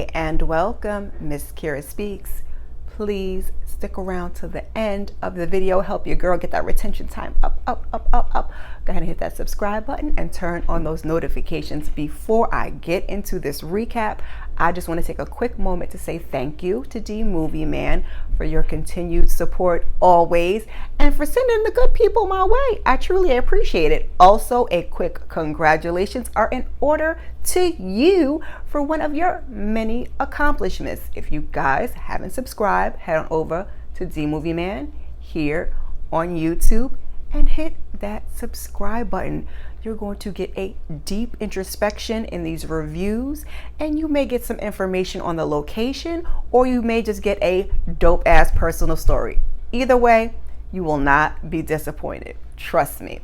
Hey, and welcome, Miss Kira Speaks. Please stick around to the end of the video. Help your girl get that retention time up. Go ahead and hit that subscribe button and turn on those notifications. Before I get into this recap, I just want to take a quick moment to say thank you to D Movie Man for your continued support always and for sending the good people my way. I truly appreciate it. Also, a quick congratulations are in order to you for one of your many accomplishments. If you guys haven't subscribed, head on over to D Movie Man here on YouTube and hit that subscribe button. You're going to get a deep introspection in these reviews, and you may get some information on the location, or you may just get a dope ass personal story. Either way, you will not be disappointed. Trust me.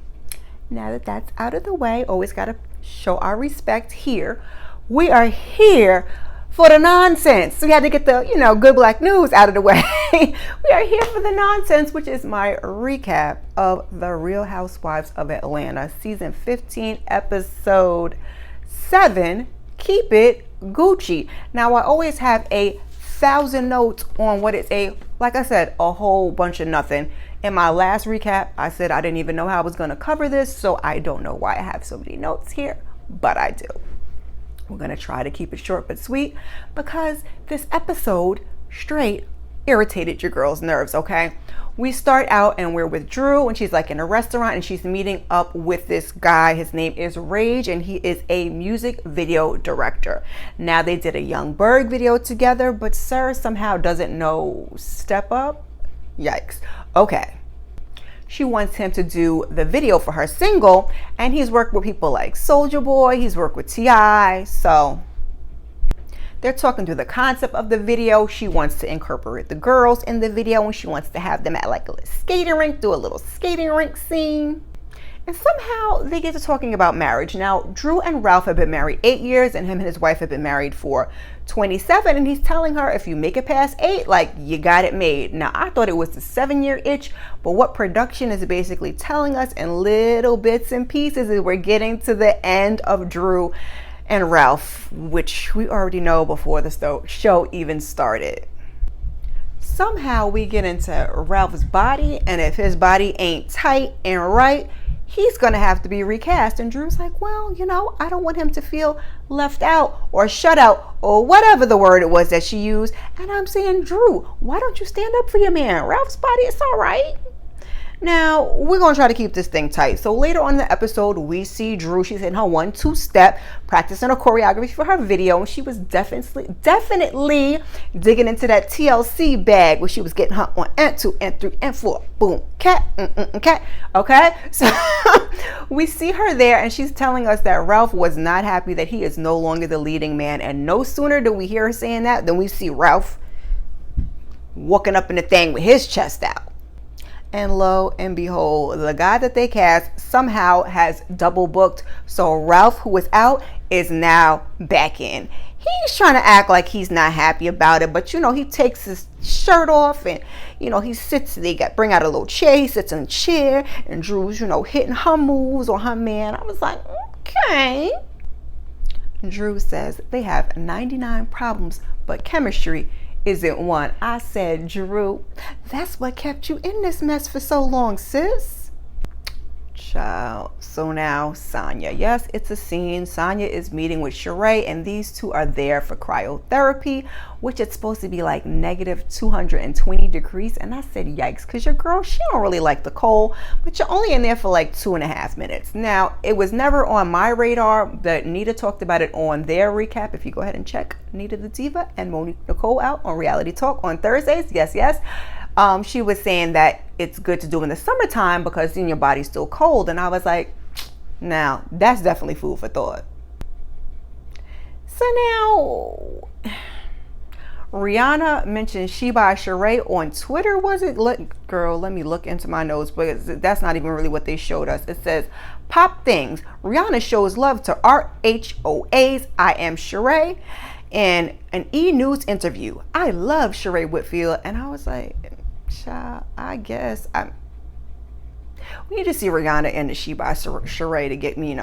Now that that's out of the way, always got to show our respect here. We are here for the nonsense. We had to get the, good black news out of the way. We are here for the nonsense, which is my recap of the Real Housewives of Atlanta, season 15, episode 7, Keep It Gucci. Now, I always have 1,000 notes on what it's like I said, a whole bunch of nothing. In my last recap, I said I didn't even know how I was going to cover this, so I don't know why I have so many notes here, but I do. We're going to try to keep it short but sweet because this episode straight irritated your girl's nerves, okay? We start out and we're with Drew, and she's like in a restaurant and she's meeting up with this guy. His name is Rage, and he is a music video director. Now, they did a Young Berg video together, but Sir somehow doesn't know Step Up. Yikes. Okay. She wants him to do the video for her single, and he's worked with people like Soulja Boy, he's worked with T.I., so they're talking through the concept of the video. She wants to incorporate the girls in the video, and she wants to have them at like a little skating rink, do a little skating rink scene. And somehow they get to talking about marriage. Now, Drew and Ralph have been married 8 years, and him and his wife have been married for 27. And he's telling her, if you make it past 8, like, you got it made. Now, I thought it was the 7-year itch, but what production is basically telling us in little bits and pieces is we're getting to the end of Drew and Ralph, which we already know before the show even started. Somehow we get into Ralph's body, and if his body ain't tight and right, he's going to have to be recast. And Drew's like, well, I don't want him to feel left out or shut out or whatever the word it was that she used. And I'm saying, Drew, why don't you stand up for your man? Ralph's body is all right. Now, we're going to try to keep this thing tight. So later on in the episode, we see Drew. She's in her 1-2 step, practicing her choreography for her video. And she was definitely digging into that TLC bag where she was getting her on and 2 and 3 and 4. Boom, cat, cat. Okay, so we see her there, and she's telling us that Ralph was not happy that he is no longer the leading man. And no sooner do we hear her saying that than we see Ralph walking up in the thing with his chest out. And lo and behold, the guy that they cast somehow has double booked. So Ralph, who was out, is now back in. He's trying to act like he's not happy about it, but he takes his shirt off and he sits. Bring out a little chair. He sits in a chair, and Drew's hitting her moves on her man. I was like, okay. Drew says they have 99 problems, but chemistry isn't one. I said, Drew, that's what kept you in this mess for so long, sis. Child. So now Sonya. Yes, it's a scene. Sonya is meeting with Sheree, and these two are there for cryotherapy, which it's supposed to be like negative 220 degrees. And I said, yikes, because your girl, she don't really like the cold, but you're only in there for like 2.5 minutes. Now, it was never on my radar, but Nita talked about it on their recap. If you go ahead and check Nita the Diva and Monique Nicole out on Reality Talk on Thursdays. Yes. She was saying that it's good to do in the summertime because then your body's still cold. And I was like, now that's definitely food for thought. So now Rihanna mentioned She by Sheree on Twitter. Was it? Girl, let me look into my notes, because that's not even really what they showed us. It says, pop things. Rihanna shows love to RHOAs. I am Sheree. In an E! News interview, I love Sheree Whitfield. And I was like, child, I guess we need to see Rihanna in the She by Sheree to get me,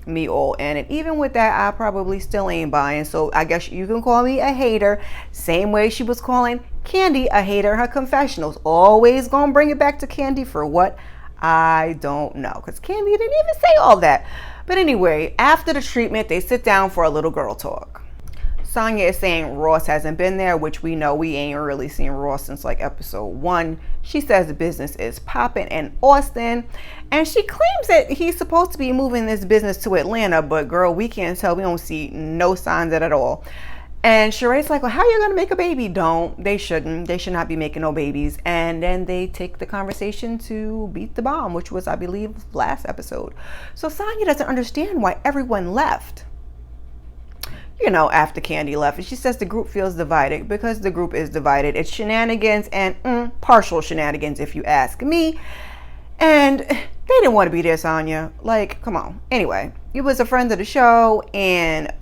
me all in. And even with that, I probably still ain't buying. So I guess you can call me a hater. Same way she was calling Kandi a hater in her confessionals. Always gonna bring it back to Kandi for what? I don't know. Because Kandi didn't even say all that. But anyway, after the treatment, they sit down for a little girl talk. Sonya is saying Ross hasn't been there, which we know we ain't really seen Ross since like episode 1. She says the business is popping in Austin, and she claims that he's supposed to be moving this business to Atlanta, but girl, we can't tell. We don't see no signs of it at all. And Sheree's like, well, how are you gonna make a baby? They shouldn't. They should not be making no babies. And then they take the conversation to beat the bomb, which was, I believe, last episode. So Sonya doesn't understand why everyone left, after Kandi left. And she says the group feels divided because the group is divided. It's shenanigans and partial shenanigans, if you ask me. And they didn't want to be there, Sonya. Like, come on. Anyway, you was a friend of the show, and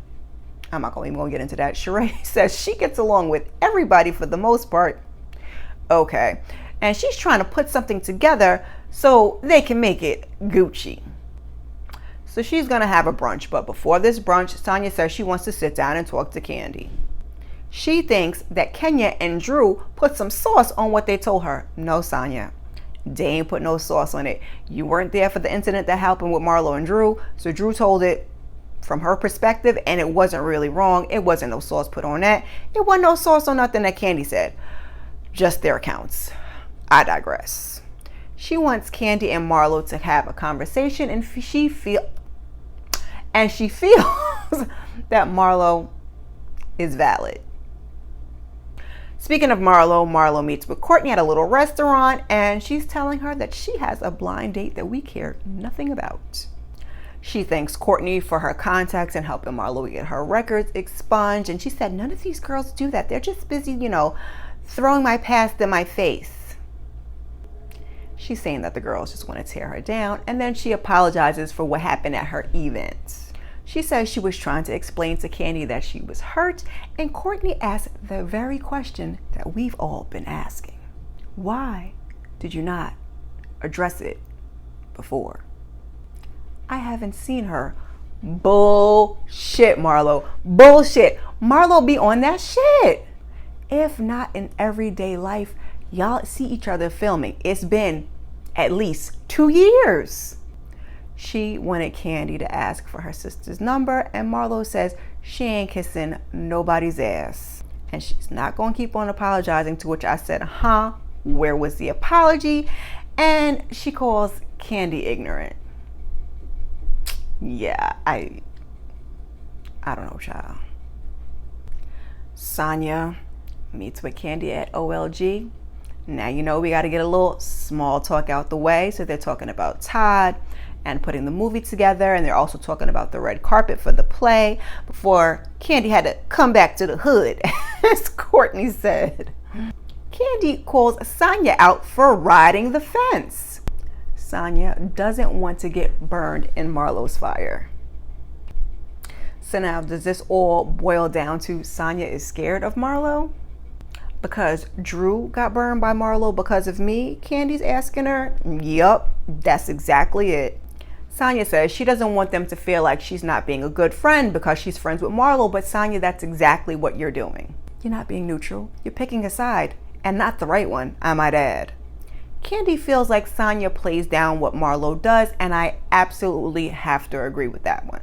I'm not even going to get into that. Sheree says she gets along with everybody for the most part. Okay. And she's trying to put something together so they can make it Gucci. So she's going to have a brunch, but before this brunch, Sonya says she wants to sit down and talk to Kandi. She thinks that Kenya and Drew put some sauce on what they told her. No, Sonya, they ain't put no sauce on it. You weren't there for the incident that happened with Marlo and Drew, so Drew told it from her perspective, and it wasn't really wrong. It wasn't no sauce put on that. It wasn't no sauce on nothing that Kandi said. Just their accounts. I digress. She wants Kandi and Marlo to have a conversation, and she feels that Marlo is valid. Speaking of Marlo, Marlo meets with Courtney at a little restaurant, and she's telling her that she has a blind date that we care nothing about. She thanks Courtney for her contacts and helping Marlo get her records expunged, and she said none of these girls do that. They're just busy, throwing my past in my face. She's saying that the girls just want to tear her down, and then she apologizes for what happened at her event. She says she was trying to explain to Kandi that she was hurt, and Courtney asked the very question that we've all been asking. Why did you not address it before? I haven't seen her. Bullshit, Marlo. Bullshit. Marlo be on that shit. If not in everyday life, y'all see each other filming. It's been at least 2 years. She wanted Kandi to ask for her sister's number, and Marlo says she ain't kissing nobody's ass. And she's not going to keep on apologizing, to which I said, where was the apology? And she calls Kandi ignorant. Yeah, I don't know, child. Sonya meets with Kandi at OLG. Now, we got to get a little small talk out the way. So they're talking about Todd and putting the movie together, and they're also talking about the red carpet for the play before Kandi had to come back to the hood, as Courtney said. Kandi calls Sonya out for riding the fence. Sonya doesn't want to get burned in Marlo's fire. So now, does this all boil down to Sonya is scared of Marlo? Because Drew got burned by Marlo because of me, Kandi's asking her? Yup, that's exactly it. Sonya says she doesn't want them to feel like she's not being a good friend because she's friends with Marlo, but Sonya, that's exactly what you're doing. You're not being neutral. You're picking a side, and not the right one, I might add. Kandi feels like Sonya plays down what Marlo does, and I absolutely have to agree with that one.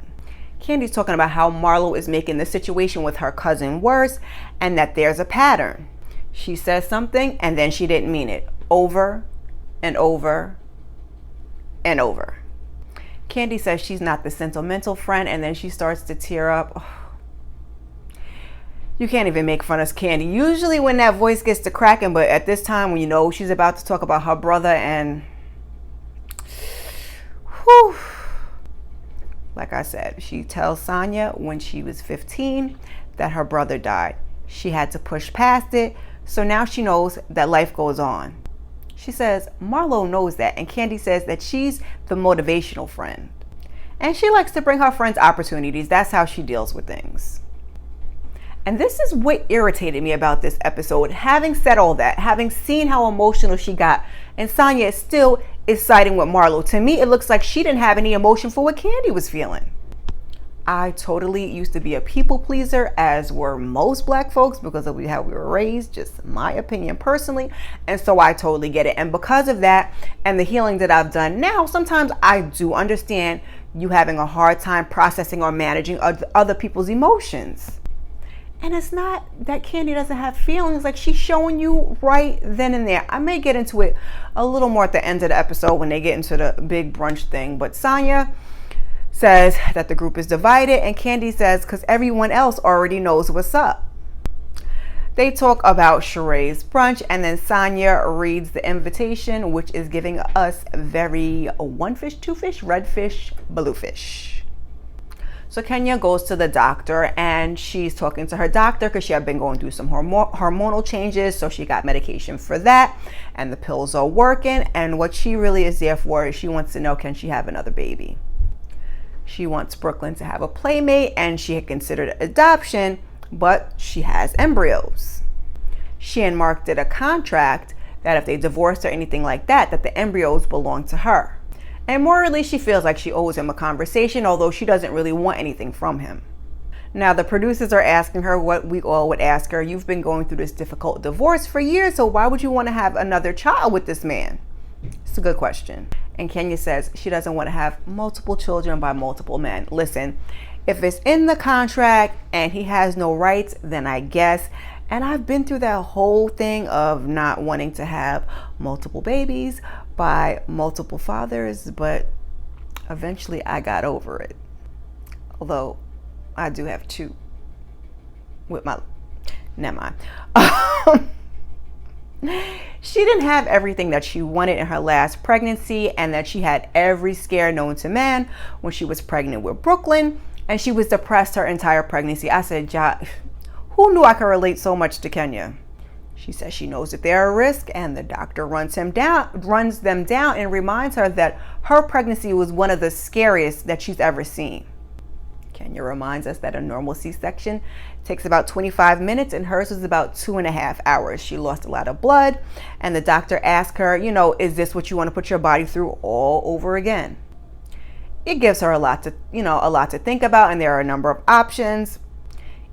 Kandi's talking about how Marlo is making the situation with her cousin worse, and that there's a pattern. She says something, and then she didn't mean it. Over and over and over. Kandi says she's not the sentimental friend, and then she starts to tear up. Oh. You can't even make fun of Kandi. Usually when that voice gets to cracking, but at this time when she's about to talk about her brother, and whew. Like I said, she tells Sonya when she was 15 that her brother died. She had to push past it, so now she knows that life goes on. She says Marlo knows that, and Kandi says that she's the motivational friend. And she likes to bring her friends opportunities. That's how she deals with things. And this is what irritated me about this episode. Having said all that, having seen how emotional she got, and Sonya still is siding with Marlo. To me, it looks like she didn't have any emotion for what Kandi was feeling. I totally used to be a people pleaser, as were most black folks, because of how we were raised, just my opinion personally. And so I totally get it. And because of that and the healing that I've done now, sometimes I do understand you having a hard time processing or managing other people's emotions. And it's not that Kandi doesn't have feelings. Like, she's showing you right then and there. I may get into it a little more at the end of the episode when they get into the big brunch thing. But Sonya says that the group is divided, and Kandi says because everyone else already knows what's up. They talk about Sheree's brunch, and then Sonya reads the invitation, which is giving us very one fish, two fish, red fish, blue fish. So Kenya goes to the doctor, and she's talking to her doctor because she had been going through some hormonal changes. So she got medication for that, and the pills are working. And what she really is there for is she wants to know, can she have another baby? She wants Brooklyn to have a playmate, and she had considered adoption, but she has embryos. She and Mark did a contract that if they divorced or anything like that, that the embryos belong to her. And morally, she feels like she owes him a conversation, although she doesn't really want anything from him. Now, the producers are asking her what we all would ask her. You've been going through this difficult divorce for years, so why would you want to have another child with this man? It's a good question. And Kenya says she doesn't want to have multiple children by multiple men. Listen, if it's in the contract and he has no rights, then I guess. And I've been through that whole thing of not wanting to have multiple babies by multiple fathers, but eventually I got over it. Although I do have two with my, never mind. She didn't have everything that she wanted in her last pregnancy, and that she had every scare known to man when she was pregnant with Brooklyn, and she was depressed her entire pregnancy. I said, who knew I could relate so much to Kenya? She says she knows that they're a risk, and the doctor runs them down and reminds her that her pregnancy was one of the scariest that she's ever seen. Kenya reminds us that a normal C-section takes about 25 minutes, and hers was about 2.5 hours. She lost a lot of blood, and the doctor asked her, is this what you want to put your body through all over again? It gives her a lot to think about, and there are a number of options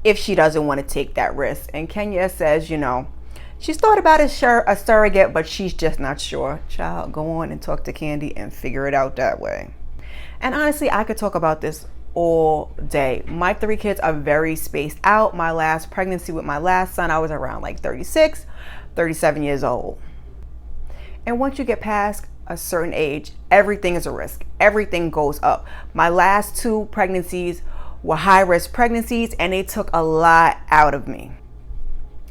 if she doesn't want to take that risk. And Kenya says, she's thought about a surrogate, but she's just not sure. Child, go on and talk to Kandi and figure it out that way. And honestly, I could talk about this all day. My 3 kids are very spaced out. My last pregnancy with my last son, I was around like 36, 37 years old. And once you get past a certain age, everything is a risk. Everything goes up. My last 2 pregnancies were high-risk pregnancies, and they took a lot out of me.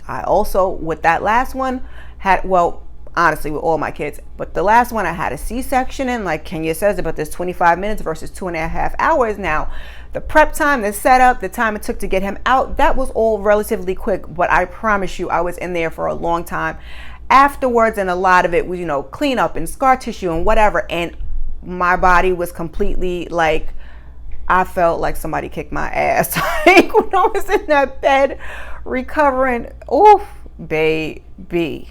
I also, with that last one, honestly, with all my kids, but the last one I had a C-section, and like Kenya says, about this 25 minutes versus 2.5 hours. Now, the prep time, the setup, the time it took to get him out, that was all relatively quick, but I promise you, I was in there for a long time afterwards, and a lot of it was, clean up and scar tissue and whatever, and my body was completely like, I felt like somebody kicked my ass. Like, when I was in that bed recovering, oof, baby.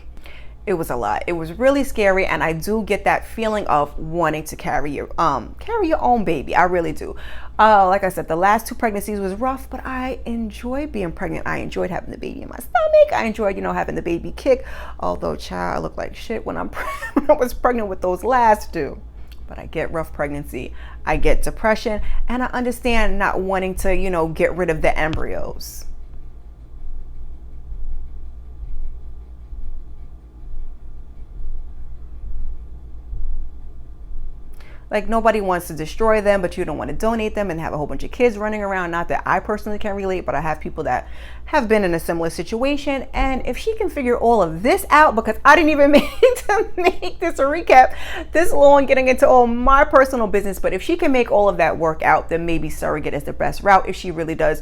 It was a lot. It was really scary, and I do get that feeling of wanting to carry your own baby. I really do. Like I said, the last 2 pregnancies was rough, but I enjoyed being pregnant. I enjoyed having the baby in my stomach. I enjoyed, having the baby kick. Although, child, I look like shit when I was pregnant with those last 2. But I get rough pregnancy. I get depression, and I understand not wanting to, get rid of the embryos. Like, nobody wants to destroy them, but you don't want to donate them and have a whole bunch of kids running around. Not that I personally can relate, but I have people that have been in a similar situation. And if she can figure all of this out, because I didn't even make this a recap this long, getting into all my personal business, but if she can make all of that work out, then maybe surrogate is the best route if she really does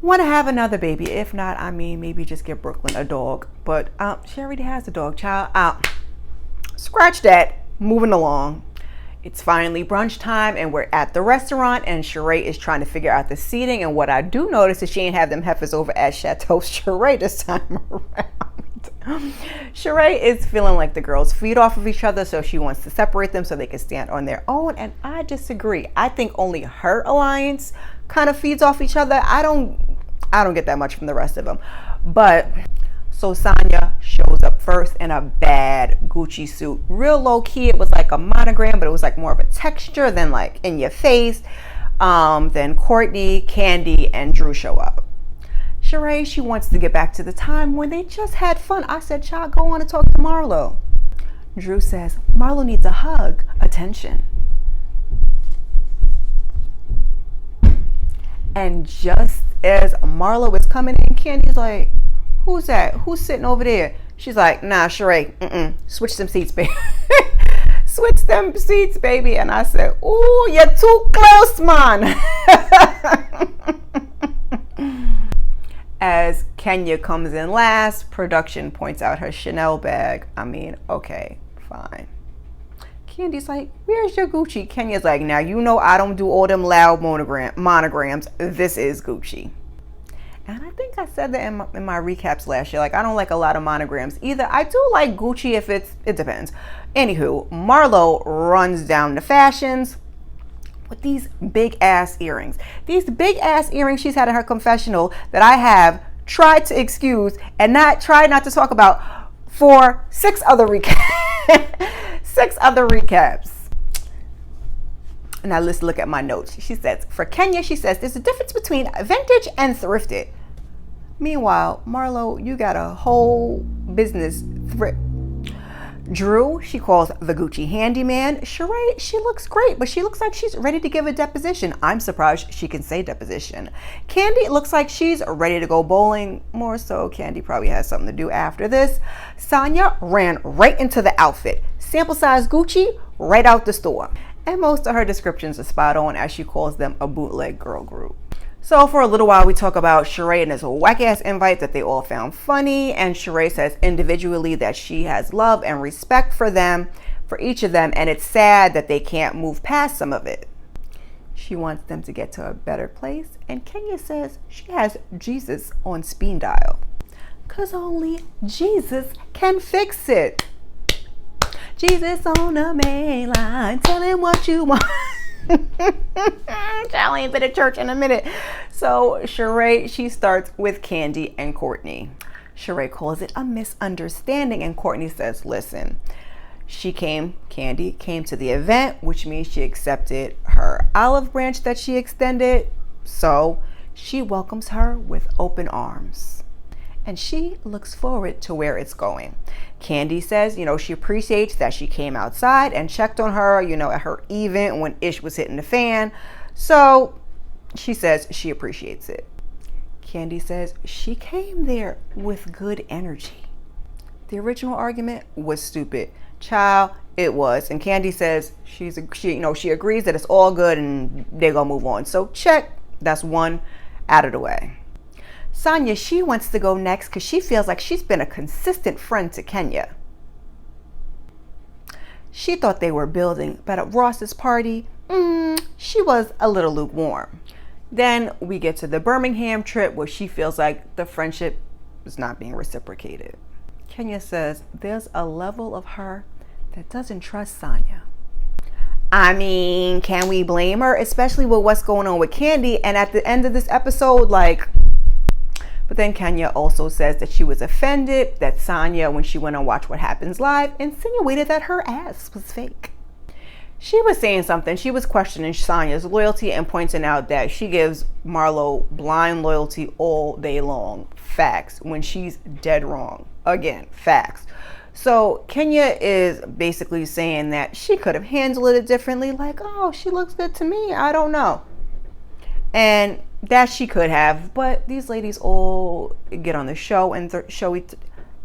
want to have another baby. If not, maybe just get Brooklyn a dog. But she already has a dog, child. Scratch that. Moving along. It's finally brunch time, and we're at the restaurant, and Sheree is trying to figure out the seating. And what I do notice is she ain't have them heifers over at Chateau Sheree this time around. Sheree is feeling like the girls feed off of each other, so she wants to separate them so they can stand on their own. And I disagree. I think only her alliance kind of feeds off each other. I don't get that much from the rest of them. But so Sonya shows up first in a bad Gucci suit. Real low key. It was like a monogram, but it was like more of a texture than like in your face. Then Courtney, Candy, and Drew show up. Sheree, she wants to get back to the time when they just had fun. I said, child, go on and talk to Marlo. Drew says, Marlo needs a hug, attention. And just as Marlo is coming in, Candy's like, who's that? Who's sitting over there? She's like, nah, Sheree, switch them seats, baby. Switch them seats, baby. And I said, ooh, you're too close, man. As Kenya comes in last, production points out her Chanel bag. I mean, okay, fine. Candy's like, where's your Gucci? Kenya's like, now you know I don't do all them loud monograms. This is Gucci. And I think I said that in my recaps last year. Like, I don't like a lot of monograms either. I do like Gucci if it depends. Anywho, Marlo runs down the fashions with these big ass earrings. These big ass earrings she's had in her confessional that I have tried to excuse and tried not to talk about for 6 other recaps. 6 other recaps. Now let's look at my notes. She says, for Kenya, she says, there's a difference between vintage and thrifted. Meanwhile, Marlo, you got a whole business thrift. Drew, she calls the Gucci handyman. Sheree, she looks great, but she looks like she's ready to give a deposition. I'm surprised she can say deposition. Candy looks like she's ready to go bowling. More so, Candy probably has something to do after this. Sonya ran right into the outfit. Sample size Gucci, right out the store. And most of her descriptions are spot on, as she calls them a bootleg girl group. So for a little while, we talk about Sheree and this whack-ass invite that they all found funny. And Sheree says individually that she has love and respect for them, for each of them. And it's sad that they can't move past some of it. She wants them to get to a better place. And Kenya says she has Jesus on speed dial. Because only Jesus can fix it. Jesus on the main line, tell him what you want. Child ain't been at church in a minute. So Sheree, she starts with Candy and Courtney. Sheree calls it a misunderstanding, and Courtney says, listen, Candy came to the event, which means she accepted her olive branch that she extended. So she welcomes her with open arms. And she looks forward to where it's going. Candy says, she appreciates that she came outside and checked on her, at her event when Ish was hitting the fan. So she says she appreciates it. Candy says she came there with good energy. The original argument was stupid. Child, it was. And Candy says she agrees that it's all good and they're gonna move on. So check, that's one out of the way. Sonya, she wants to go next because she feels like she's been a consistent friend to Kenya. She thought they were building, but at Ross's party, she was a little lukewarm. Then we get to the Birmingham trip where she feels like the friendship is not being reciprocated. Kenya says there's a level of her that doesn't trust Sonya. I mean, can we blame her? Especially with what's going on with Candy. And at the end of this episode, but then Kenya also says that she was offended that Sonya, when she went on Watch What Happens Live, insinuated that her ass was fake. She was saying something. She was questioning Sonya's loyalty and pointing out that she gives Marlo blind loyalty all day long. Facts. When she's dead wrong. Again, facts. So Kenya is basically saying that she could have handled it differently. Like, oh, she looks good to me. I don't know. And that she could have, but these ladies all get on the show and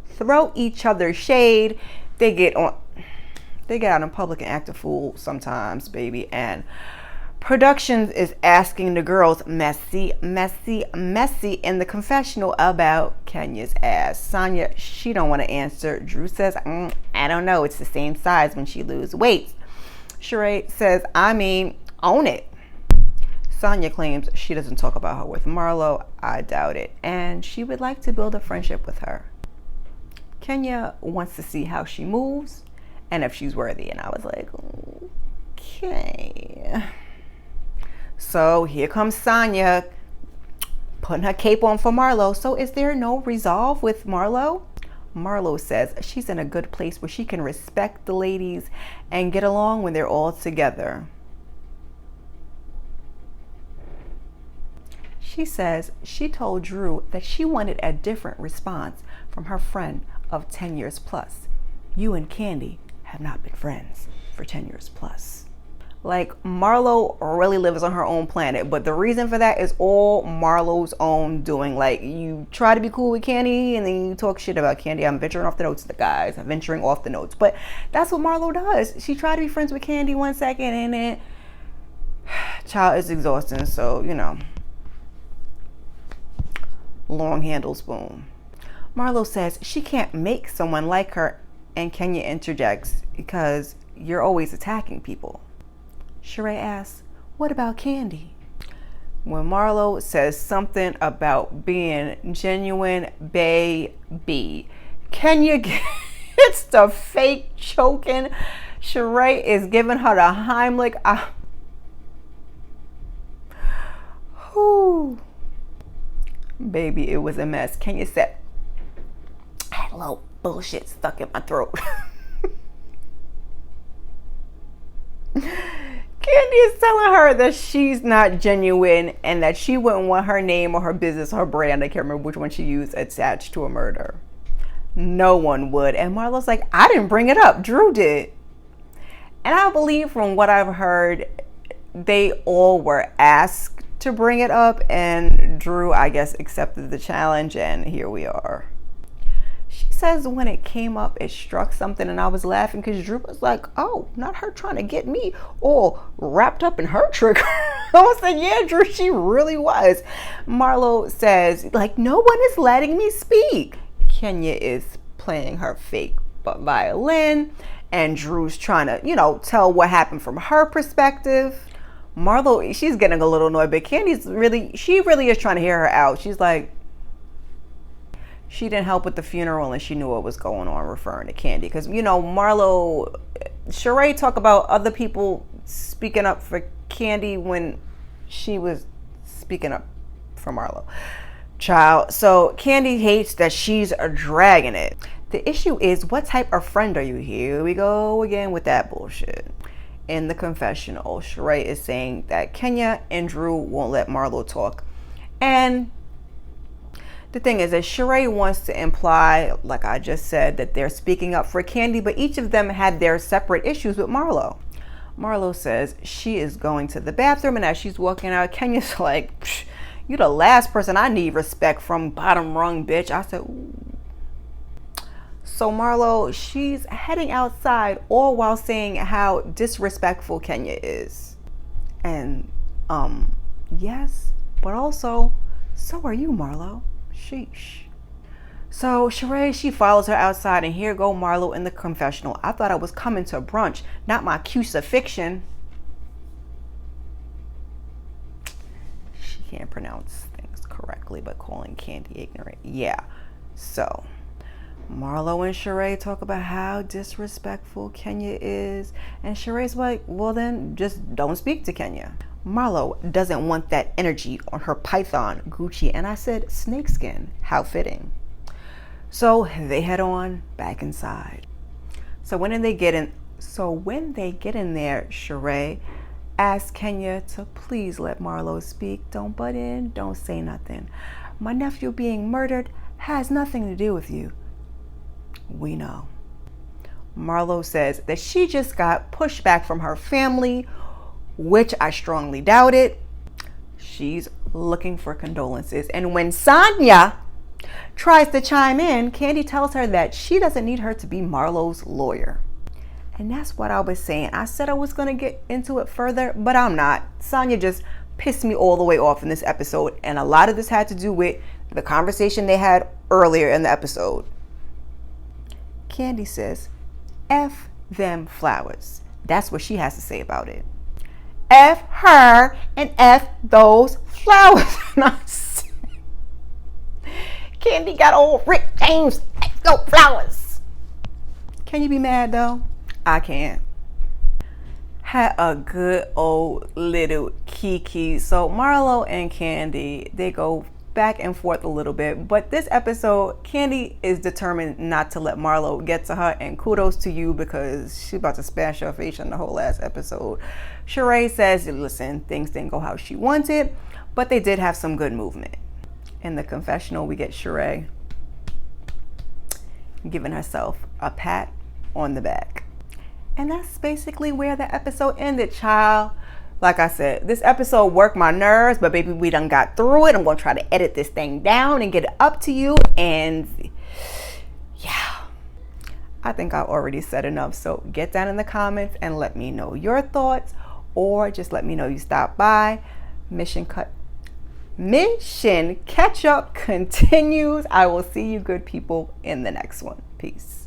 throw each other shade. They get out in public and act a fool sometimes, baby. And Productions is asking the girls messy in the confessional about Kenya's ass. Sonya, she don't want to answer. Drew says, I don't know. It's the same size when she lose weight. Sheree says, own it. Sonya claims she doesn't talk about her with Marlo. I doubt it. And she would like to build a friendship with her. Kenya wants to see how she moves and if she's worthy. And I was like, okay. So here comes Sonya putting her cape on for Marlo. So is there no resolve with Marlo? Marlo says she's in a good place where she can respect the ladies and get along when they're all together. She says she told Drew that she wanted a different response from her friend of 10 years plus. You and Candy have not been friends for 10 years plus. Like, Marlo really lives on her own planet, but the reason for that is all Marlo's own doing. Like, you try to be cool with Candy and then you talk shit about Candy. I'm venturing off the notes, guys. I'm venturing off the notes. But that's what Marlo does. She tried to be friends with Candy 1 second and then child is exhausting. So, you know, long handle spoon. Marlo says she can't make someone like her, and Kenya interjects because you're always attacking people. Sheree asks, what about Candy? When Marlo says something about being genuine baby, Kenya gets the fake choking. Sheree is giving her the Heimlich. Baby, it was a mess. Kenya said, I had a little bullshit stuck in my throat. Candy is telling her that she's not genuine and that she wouldn't want her name or her business or her brand, I can't remember which one she used, attached to a murder. No one would. And Marlo's like, I didn't bring it up. Drew did. And I believe from what I've heard, they all were asked to bring it up. And Drew, I guess, accepted the challenge. And here we are. She says when it came up, it struck something, and I was laughing because Drew was like, oh, not her trying to get me all wrapped up in her trick. I was like, yeah, Drew, she really was. Marlo says, like, no one is letting me speak. Kenya is playing her fake violin, and Drew's trying to, you know, tell what happened from her perspective. Marlo, she's getting a little annoyed, but Candy's really is trying to hear her out. She's like, she didn't help with the funeral and she knew what was going on, referring to Candy. Because, you know, Marlo, Sheree talk about other people speaking up for Candy when she was speaking up for Marlo. Child. So Candy hates that she's dragging it. The issue is, what type of friend are you? Here we go again with that bullshit. In the confessional, Sheree is saying that Kenya and Drew won't let Marlo talk. And the thing is that Sheree wants to imply, like I just said, that they're speaking up for Candy, but each of them had their separate issues with Marlo. Marlo says she is going to the bathroom, and as she's walking out, Kenya's like, you the last person I need respect from, bottom rung bitch. I said, ooh. So Marlo, she's heading outside, all while saying how disrespectful Kenya is. And, yes, but also, so are you, Marlo. Sheesh. So Sheree, she follows her outside, and here go Marlo in the confessional. I thought I was coming to brunch, not my crucifixion. She can't pronounce things correctly, but calling Candy ignorant. Yeah. So Marlo and Sheree talk about how disrespectful Kenya is, and Sheree's like, well then, just don't speak to Kenya. Marlo doesn't want that energy on her python Gucci, and I said, snakeskin, how fitting. So they head on back inside. So when they get in there, Sheree asks Kenya to please let Marlo speak. Don't butt in, don't say nothing. My nephew being murdered has nothing to do with you. We know. Marlo says that she just got pushback from her family, which I strongly doubted. She's looking for condolences. And when Sonya tries to chime in, Candy tells her that she doesn't need her to be Marlo's lawyer. And that's what I was saying. I said I was going to get into it further, but I'm not. Sonya just pissed me all the way off in this episode. And a lot of this had to do with the conversation they had earlier in the episode. Candy says, F them flowers. That's what she has to say about it. F her and F those flowers. Candy got old Rick James No flowers. Can you be mad though? I can't. Had a good old little kiki. So Marlo and Candy, they go back and forth a little bit, but this episode, Candy is determined not to let Marlo get to her, and kudos to you because she's about to smash her face in the whole last episode. Sheree says, listen, things didn't go how she wanted, but they did have some good movement. In the confessional, we get Sheree giving herself a pat on the back. And that's basically where the episode ended, child. Like I said, this episode worked my nerves, but baby, we done got through it. I'm going to try to edit this thing down and get it up to you. And yeah, I think I already said enough. So get down in the comments and let me know your thoughts, or just let me know you stopped by. Mission catch up continues. I will see you good people in the next one. Peace.